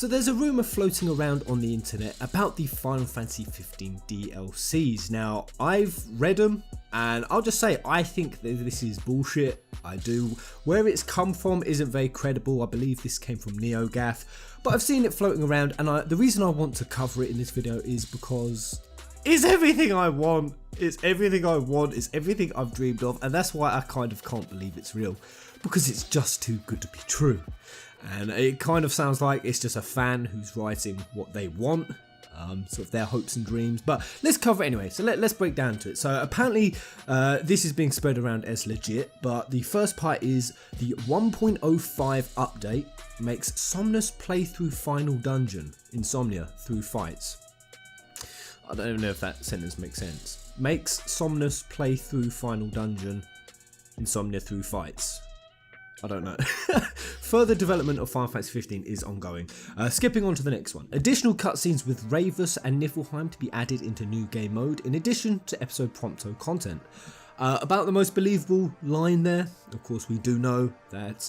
So there's a rumour floating around on the internet about the Final Fantasy 15 DLCs. Now, I've read them, and I'll just say, I think that this is bullshit. I do. Where it's come from isn't very credible. I believe this came from Neogaf, but I've seen it floating around, and the reason I want to cover it in this video is because it's everything I want. It's everything I want. It's everything I've dreamed of, and that's why I kind of can't believe it's real, because it's just too good to be true. And it kind of sounds like it's just a fan who's writing what they want, sort of their hopes and dreams. But let's cover it anyway. So let's break down to it. So apparently this is being spread around as legit, but the first part is the 1.05 update makes Somnus play through final dungeon, Insomnia, through fights. I don't even know if that sentence makes sense. Makes Somnus play through final dungeon, Insomnia through fights. I don't know. Further development of Final Fantasy 15 is ongoing. Skipping on to the next one. Additional cutscenes with Ravus and Niflheim to be added into new game mode, in addition to episode Prompto content. About the most believable line there, of course we do know that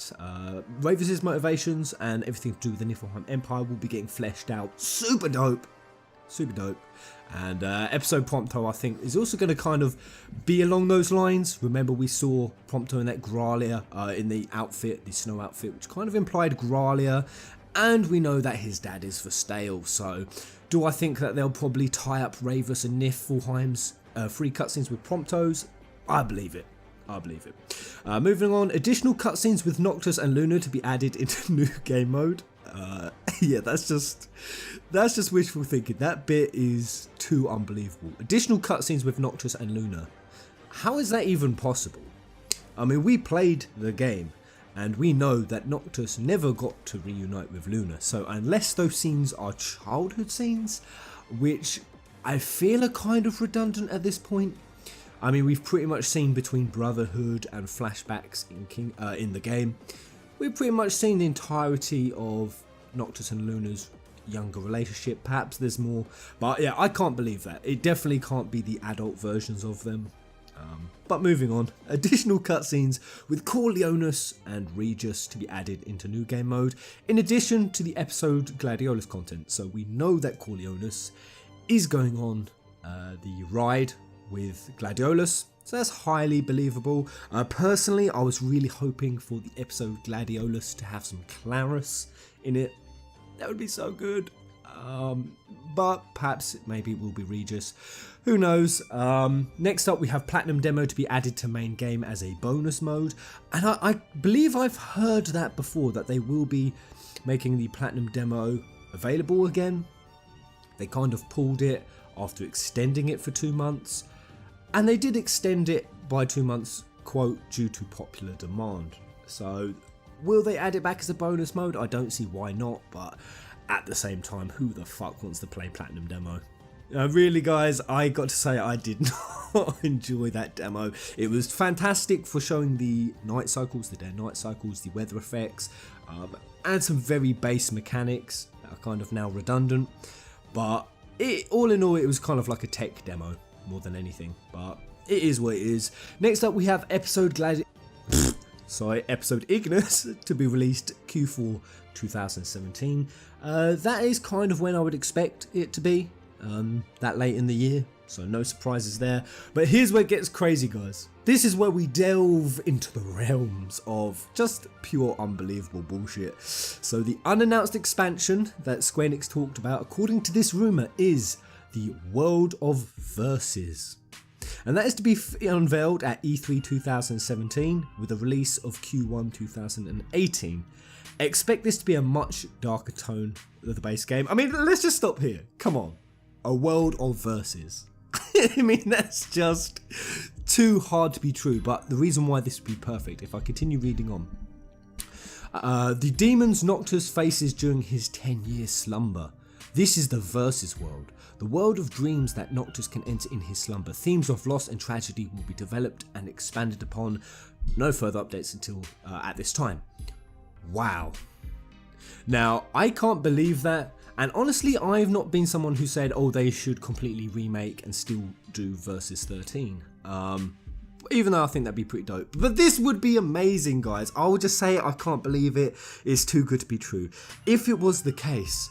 Ravus' motivations and everything to do with the Niflheim Empire will be getting fleshed out. Super dope. Super dope. And episode Prompto, I think, is also going to kind of be along those lines. Remember, we saw Prompto in that Gralia in the outfit, the snow outfit, which kind of implied Gralia. And we know that his dad is Verstale. So do I think that they'll probably tie up Ravus and Niflheim's free cutscenes with Promptos? I believe it. I believe it. Moving on, additional cutscenes with Noctis and Luna to be added into new game mode. Yeah, that's just wishful thinking. That bit is too unbelievable. Additional cutscenes with Noctis and Luna. How is that even possible? I mean, we played the game and we know that Noctis never got to reunite with Luna. So unless those scenes are childhood scenes, which I feel are kind of redundant at this point. I mean, we've pretty much seen between Brotherhood and flashbacks in the game. We've pretty much seen the entirety of Noctis and Luna's younger relationship. Perhaps there's more, but yeah, I can't believe that. It definitely can't be the adult versions of them. But moving on, additional cutscenes with Corleonis and Regis to be added into new game mode, in addition to the episode Gladiolus content. So we know that Corleonis is going on the ride with Gladiolus. So that's highly believable. Personally, I was really hoping for the episode Gladiolus to have some Clarus in it. That would be so good. But perhaps maybe it will be Regis. Who knows? Next up, we have Platinum Demo to be added to main game as a bonus mode. And I believe I've heard that before, that they will be making the Platinum Demo available again. They kind of pulled it after extending it for 2 months. And they did extend it by 2 months, quote, due to popular demand. So will they add it back as a bonus mode? I don't see why not, but at the same time, who the fuck wants to play Platinum Demo? Really, guys, I got to say I did not enjoy that demo. It was fantastic for showing the night cycles, the day and night cycles, the weather effects, and some very base mechanics that are kind of now redundant. But all in all, it was kind of like a tech demo more than anything, but it is what it is. Next up, we have episode Ignis to be released Q4 2017. That is kind of when I would expect it to be, that late in the year, so no surprises there. But here's where it gets crazy, guys. This is where we delve into the realms of just pure unbelievable bullshit. So the unannounced expansion that Square Enix talked about, according to this rumour, is the World of Verses. And that is to be unveiled at E3 2017 with a release of Q1 2018. Expect this to be a much darker tone of the base game. I mean, let's just stop here. Come on. A World of Verses. I mean, that's just too hard to be true. But the reason why this would be perfect, if I continue reading on. The demons Noctis faces during his 10-year slumber. This is the Verses world. The world of dreams that Noctis can enter in his slumber. Themes of loss and tragedy will be developed and expanded upon. No further updates until at this time. Wow. Now, I can't believe that. And honestly, I've not been someone who said, oh, they should completely remake and still do Versus 13. even though I think that'd be pretty dope. But this would be amazing, guys. I will just say it, I can't believe it. It's too good to be true. If it was the case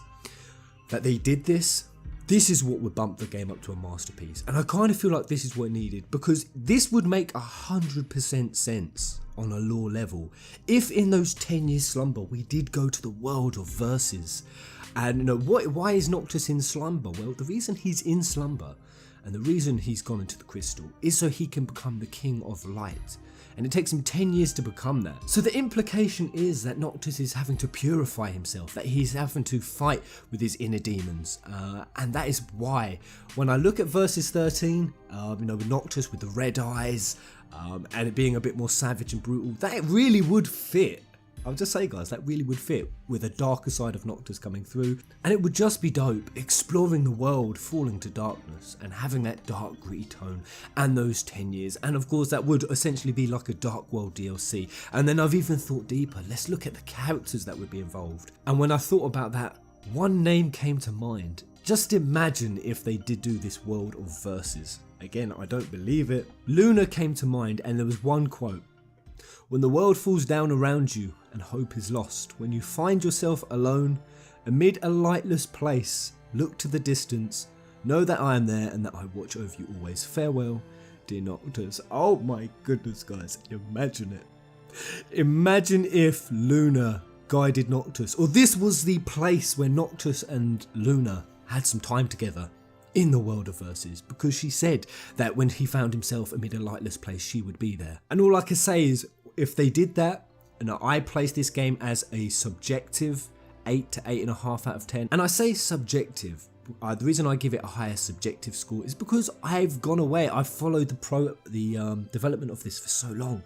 that they did this, this is what would bump the game up to a masterpiece. And I kind of feel like this is what it needed, because this would make 100% sense on a lore level. If in those 10 years slumber, we did go to the world of verses. And you know, why is Noctis in slumber? Well, the reason he's in slumber and the reason he's gone into the crystal is so he can become the King of Light. And it takes him 10 years to become that. So the implication is that Noctis is having to purify himself, that he's having to fight with his inner demons. And that is why, when I look at Versus 13, you know, with Noctis with the red eyes, and it being a bit more savage and brutal, that really would fit. I'll just say, guys, that really would fit with a darker side of Noctis coming through, and it would just be dope exploring the world falling to darkness and having that dark gritty tone and those 10 years. And of course that would essentially be like a Dark World DLC. And then I've even thought deeper, let's look at the characters that would be involved. And when I thought about that, one name came to mind. Just imagine if they did do this world of verses. Again, I don't believe it. Luna came to mind, and there was one quote: "When the world falls down around you and hope is lost, when you find yourself alone amid a lightless place, look to the distance, know that I am there and that I watch over you always. Farewell, dear Noctis." Oh my goodness, guys, imagine it. Imagine if Luna guided Noctis, or this was the place where Noctis and Luna had some time together in the world of verses, because she said that when he found himself amid a lightless place, she would be there. And all I can say is, if they did that, and I place this game as a subjective 8 to 8.5 out of 10. And I say subjective, the reason I give it a higher subjective score is because I've gone away, I've followed the development of this for so long.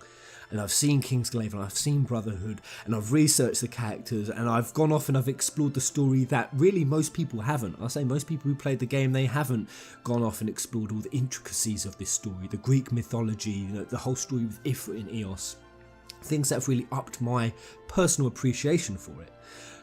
And I've seen Kingslaive, and I've seen Brotherhood, and I've researched the characters, and I've gone off and I've explored the story that really most people haven't. I say most people who played the game, they haven't gone off and explored all the intricacies of this story, the Greek mythology, you know, the whole story with Ifrit and Eos. Things that have really upped my personal appreciation for it.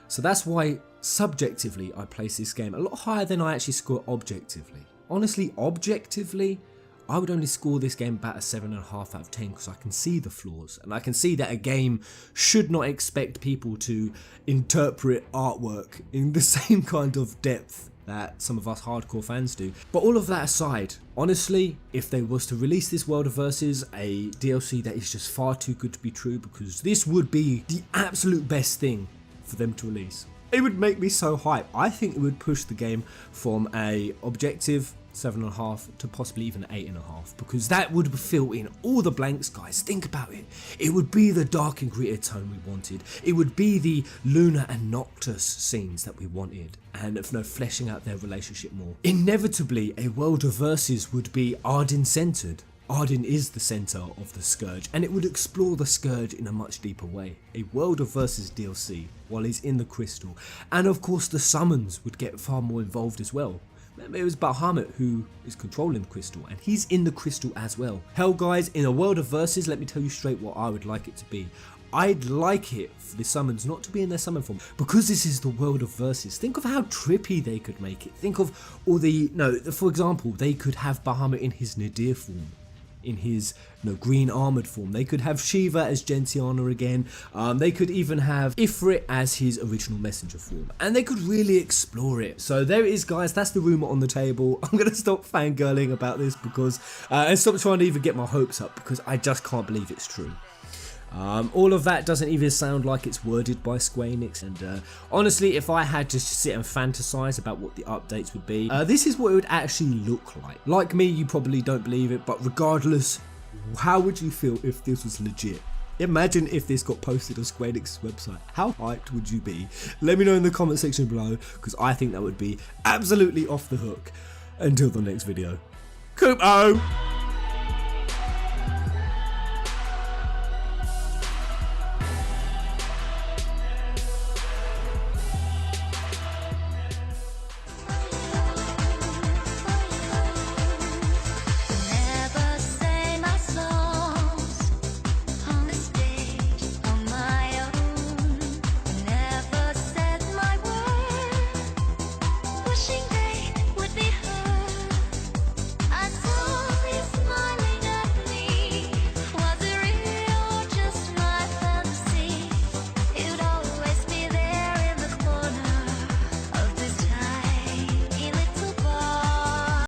So that's why subjectively I place this game a lot higher than I actually score objectively. Honestly, objectively, I would only score this game about a 7.5 out of 10, because I can see the flaws, and I can see that a game should not expect people to interpret artwork in the same kind of depth that some of us hardcore fans do. But all of that aside, honestly, if they was to release this World of Verses, a DLC that is just far too good to be true, because this would be the absolute best thing for them to release. It would make me so hype. I think it would push the game from a objective 7.5 to possibly even 8.5, because that would fill in all the blanks, guys. Think about it. It would be the dark and gritty tone we wanted. It would be the Luna and Noctis scenes that we wanted, and you know, fleshing out their relationship more. Inevitably, a World of Verses would be Arden centered. Arden is the center of the Scourge, and it would explore the Scourge in a much deeper way. A World of Verses DLC while he's in the crystal, and of course the summons would get far more involved as well. Remember, it was Bahamut who is controlling the crystal, and he's in the crystal as well. Hell, guys, in a World of Verses, let me tell you straight what I would like it to be. I'd like it for the summons not to be in their summon form, because this is the World of Verses. Think of how trippy they could make it. Think of all the, for example, they could have Bahamut in his Nadir form, in his green armored form. They could have Shiva as Gentiana again. They could even have Ifrit as his original messenger form, and they could really explore it. So there it is, guys. That's the rumour on the table. I'm gonna stop fangirling about this because and stop trying to even get my hopes up, because I just can't believe it's true. All of that doesn't even sound like it's worded by Square Enix, and honestly, if I had to sit and fantasize about what the updates would be, this is what it would actually look like. Like me, you probably don't believe it, but regardless, how would you feel if this was legit? Imagine if this got posted on Square Enix's website. How hyped would you be? Let me know in the comment section below, because I think that would be absolutely off the hook. Until the next video. Kupo!